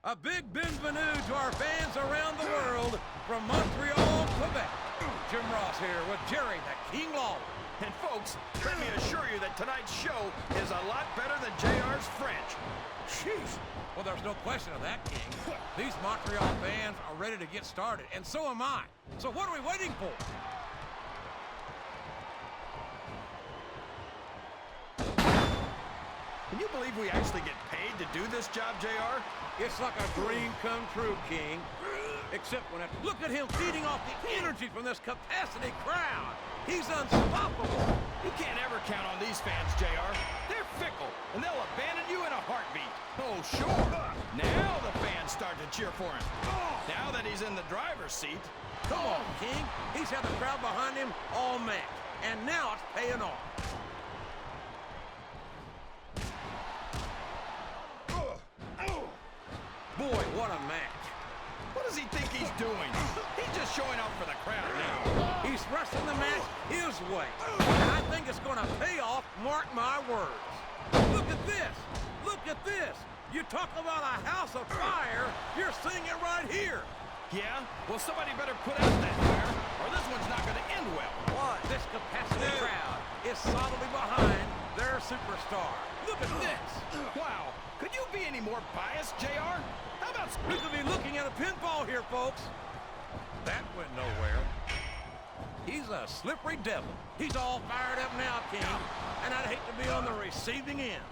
A big bienvenue to our fans around the world from Montreal, Quebec. Jim Ross here with Jerry the King Lawler. And folks, let me assure you that tonight's show is a lot better than JR's French. Jeez. Well, there's no question of that, King. These Montreal fans are ready to get started, and so am I. So what are we waiting for? Can you believe we actually get paid to do this job, JR? It's like a dream come true, King. Except when look at him feeding off the energy from this capacity crowd. He's unstoppable. You can't ever count on these fans, JR. They're fickle, and they'll abandon you in a heartbeat. Oh, sure. Now the fans start to cheer for him. Now that he's in the driver's seat. Come on, King. He's had the crowd behind him all match, and now it's paying off. Boy, what a match. What does he think he's doing? He's just showing off for the crowd now. He's wrestling the match his way. And I think it's going to pay off, mark my words. Look at this. Look at this. You talk about a house of fire, you're seeing it right here. Yeah? Well, somebody better put out that fire, or this one's not going to end well. What? This capacity crowd is solidly behind their superstar. Look at this. Wow. Could you be any more biased, JR? How about... We could be looking at a pinfall here, folks. That went nowhere. He's a slippery devil. He's all fired up now, King. And I'd hate to be on the receiving end.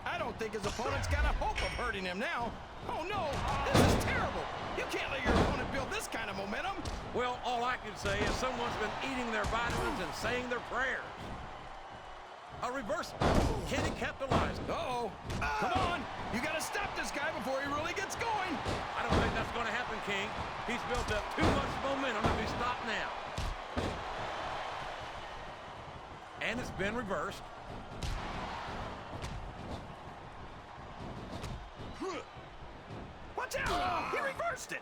I don't think his opponent's got a hope of hurting him now. Oh, no. This is terrible. You can't let your opponent build this kind of momentum. Well, all I can say is someone's been eating their vitamins and saying their prayers. A reversal. Can he capitalize? Uh-oh. Come on. You got to stop this guy before he really gets going. I don't think that's going to happen, King. He's built up too much momentum to be stopped now. And it's been reversed. Watch out! He reversed it!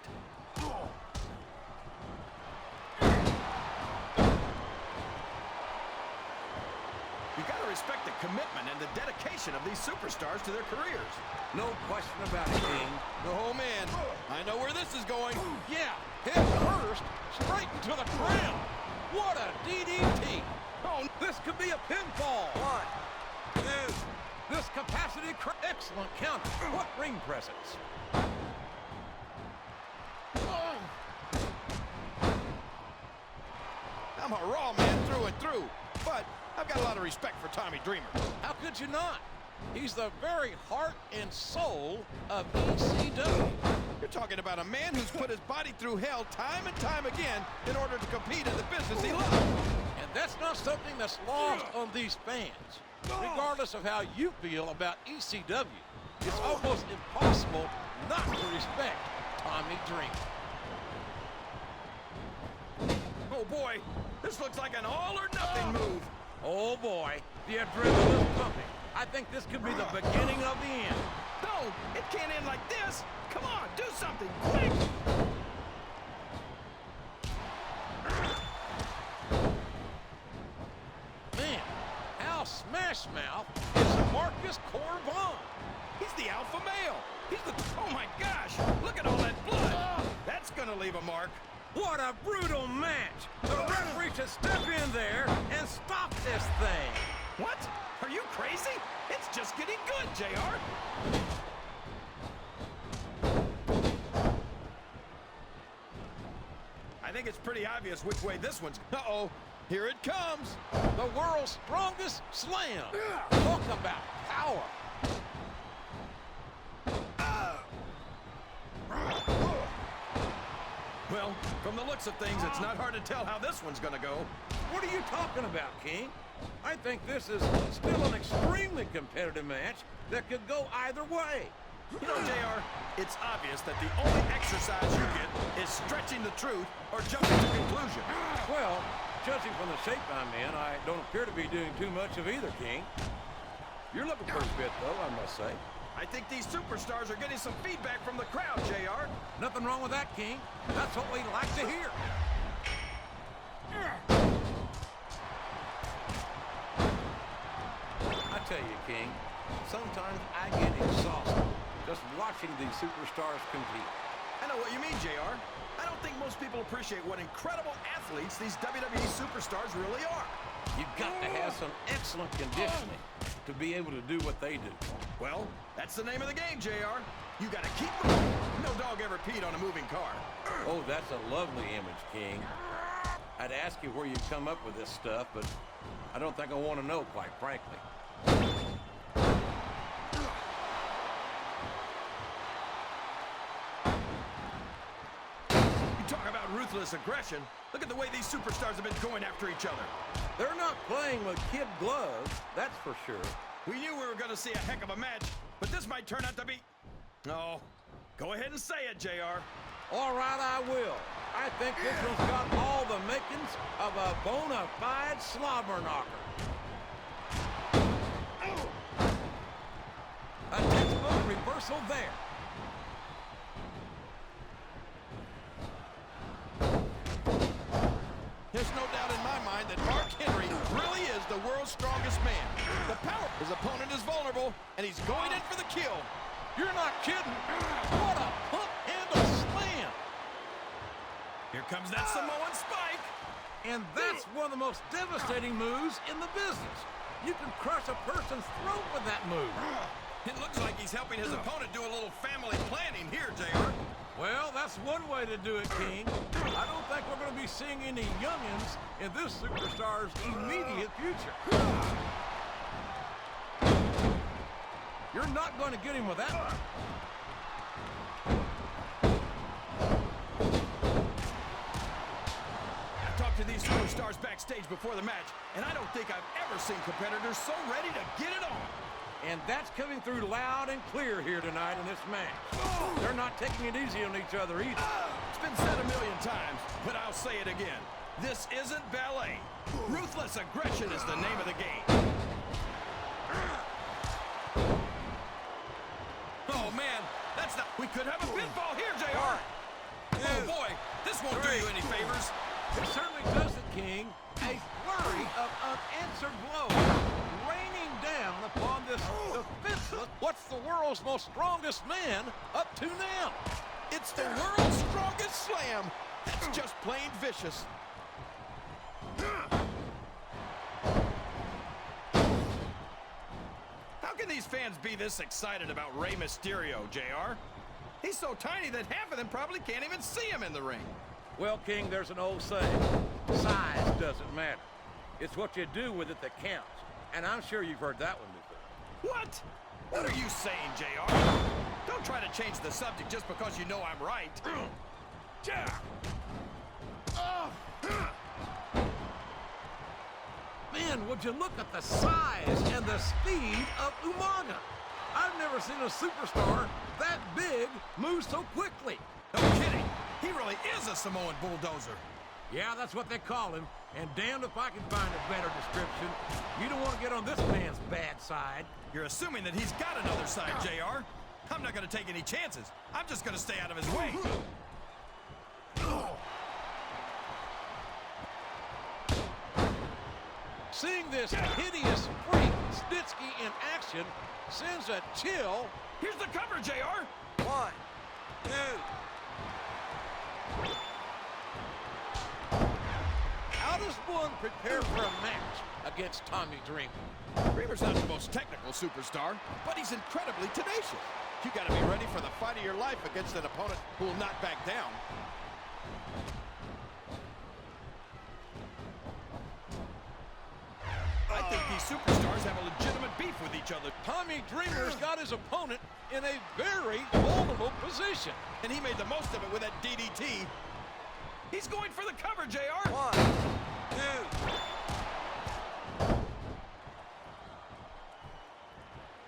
You gotta respect the commitment and the dedication of these superstars to their careers. No question about it, King. Oh, man. I know where this is going. Yeah, head first, straight to the ground. What a DDT. Oh, this could be a pinfall. What? This capacity, excellent counter. What ring presence. I'm a raw man through and through, but I've got a lot of respect for Tommy Dreamer. How could you not? He's the very heart and soul of ECW. You're talking about a man who's put his body through hell time and time again in order to compete in the business he loves. And that's not something that's lost on these fans. Regardless of how you feel about ECW, it's almost impossible not to respect Tommy Dreamer. Oh boy, this looks like an all-or-nothing move. Oh boy, the adrenaline is pumping. I think this could be the beginning of the end. No, it can't end like this. Come on, do something, quick! Man, Al Smashmouth is Marcus Corvon. He's the alpha male. He's the... Oh my gosh, look at all that blood. That's gonna leave a mark. What a brutal match! The referee should step in there and stop this thing. What? Are you crazy? It's just getting good, JR. I think it's pretty obvious which way this one's... Uh-oh, here it comes. The world's strongest slam. Talk about power. Well, from the looks of things, it's not hard to tell how this one's gonna go. What are you talking about, King? I think this is still an extremely competitive match that could go either way. You know, JR, it's obvious that the only exercise you get is stretching the truth or jumping to conclusion. Well, judging from the shape I'm in, I don't appear to be doing too much of either, King. You're looking pretty fit, though, I must say. I think these superstars are getting some feedback from the crowd, JR. Nothing wrong with that, King. That's what we like to hear. I tell you, King, sometimes I get exhausted just watching these superstars compete. I know what you mean, JR. I don't think most people appreciate what incredible athletes these WWE superstars really are. You've got to have some excellent conditioning to be able to do what they do. Well, that's the name of the game, JR. You got to keep moving. No dog ever peed on a moving car. Oh, that's a lovely image, King. I'd ask you where you come up with this stuff, but I don't think I want to know, quite frankly. You talk about ruthless aggression. Look at the way these superstars have been going after each other. They're not playing with kid gloves, that's for sure. We knew we were going to see a heck of a match, but this might turn out to be... Oh, go ahead and say it, JR. All right, I will. I think this one's got all the makings of a bona fide slobber knocker. A textbook reversal there. There's no doubt in my mind that Mark Henry really is the world's strongest man. The power. His opponent is vulnerable, and he's going in for the kill. You're not kidding. What a pump and a slam. Here comes that Samoan spike. And that's one of the most devastating moves in the business. You can crush a person's throat with that move. It looks like he's helping his opponent do a little family planning here, JR. Well, that's one way to do it, King. I don't think we're going to be seeing any youngins in this superstar's immediate future. You're not going to get him with that one. I talked to these superstars backstage before the match, and I don't think I've ever seen competitors so ready to get it on. And that's coming through loud and clear here tonight in this match. They're not taking it easy on each other either. It's been said a million times, but I'll say it again. This isn't ballet. Ruthless aggression is the name of the game. Oh, man, that's not... We could have a pinfall here, JR. Oh, boy, this won't do you any favors. It certainly doesn't, King. A flurry of unanswered blows raining down upon this defenseless, what's the world's most strongest man up to now. It's the world's strongest slam. That's just plain vicious. How can these fans be this excited about Rey Mysterio, JR? He's so tiny that half of them probably can't even see him in the ring. Well, King, there's an old saying. Size doesn't matter. It's what you do with it that counts. And I'm sure you've heard that one before. What? What are you saying, JR? Don't try to change the subject just because you know I'm right. Man, would you look at the size and the speed of Umaga? I've never seen a superstar that big move so quickly. No kidding. He really is a Samoan bulldozer. Yeah, that's what they call him. And damned if I can find a better description. You don't want to get on this man's bad side. You're assuming that he's got another side, JR. I'm not going to take any chances. I'm just going to stay out of his way. Seeing this hideous freak Snitsky in action sends a chill. Here's the cover, JR. 1, 2. How does one prepare for a match against Tommy Dreamer? Dreamer's not the most technical superstar, but he's incredibly tenacious. You got to be ready for the fight of your life against an opponent who will not back down. I think these superstars have a legitimate beef with each other. Tommy Dreamer's got his opponent in a very vulnerable position. And he made the most of it with that DDT. He's going for the cover, JR. 1, 2.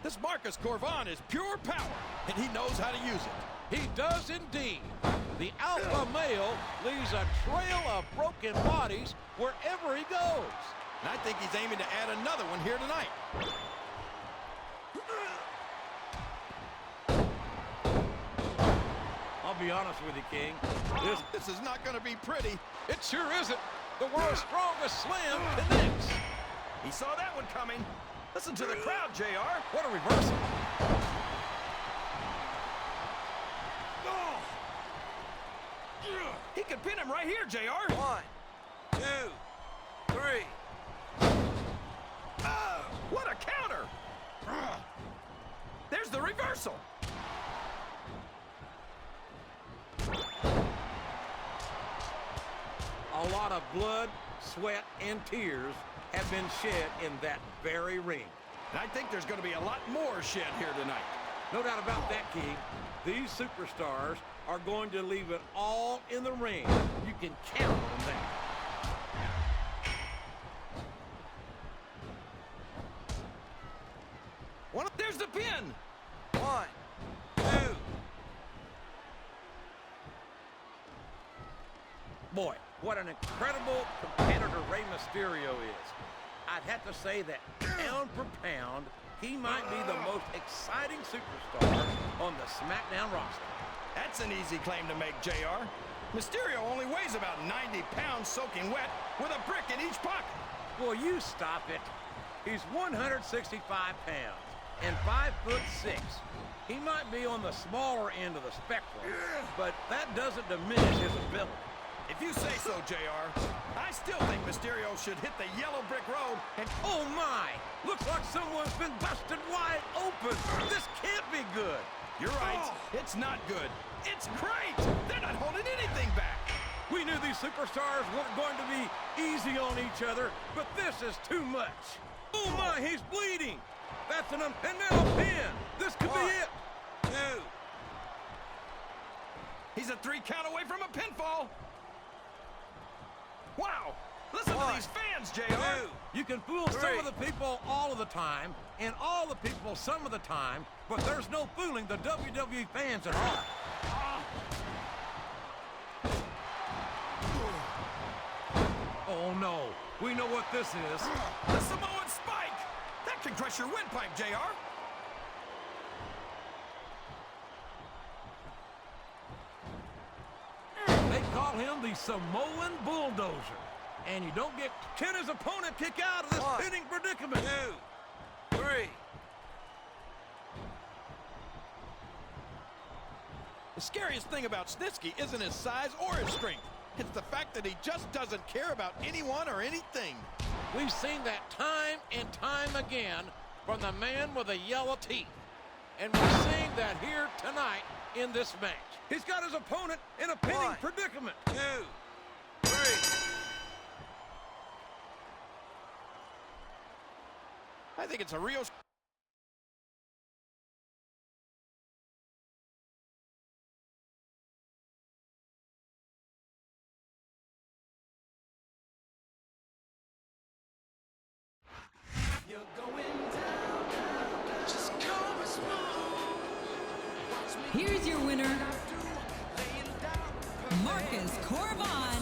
This Marcus Corvon is pure power, and he knows how to use it. He does indeed. The alpha male leaves a trail of broken bodies wherever he goes. And I think he's aiming to add another one here tonight. I'll be honest with you, King. This is not going to be pretty. It sure isn't. The world's strongest slam connects. He saw that one coming. Listen to the crowd, JR. What a reversal. He could pin him right here, JR. 1, 2, 3. What a counter! There's the reversal. A lot of blood, sweat, and tears have been shed in that very ring. And I think there's going to be a lot more shed here tonight. No doubt about that, King. These superstars are going to leave it all in the ring. You can count on that. There's the pin. 1, 2. Boy, what an incredible competitor Rey Mysterio is. I'd have to say that pound for pound, he might be the most exciting superstar on the SmackDown roster. That's an easy claim to make, JR. Mysterio only weighs about 90 pounds soaking wet with a brick in each pocket. Well, you stop it. He's 165 pounds and 5'6". He might be on the smaller end of the spectrum, but that doesn't diminish his ability. If you say so, JR, I still think Mysterio should hit the yellow brick road and... Oh, my! Looks like someone's been busted wide open. This can't be good. You're right. It's not good. It's great. They're not holding anything back. We knew these superstars weren't going to be easy on each other, but this is too much. Oh, my, he's bleeding. That's an and now a pin. This could be it. 2. He's a 3 count away from a pinfall. Wow! Listen to these fans, JR! 2. You can fool some of the people all of the time, and all the people some of the time, but there's no fooling the WWE fans at all. Oh, no. We know what this is. The Samoan Spike! That can crush your windpipe, JR! They call him the Samoan Bulldozer. And you don't get... Can his opponent kick out of this pinning predicament? 2, 3. The scariest thing about Snitsky isn't his size or his strength. It's the fact that he just doesn't care about anyone or anything. We've seen that time and time again from the man with the yellow teeth. And we're seeing that here tonight in this match. He's got his opponent in a pinning predicament. 2, 3. I think it's a real... Here's your winner, Marcus Corvon.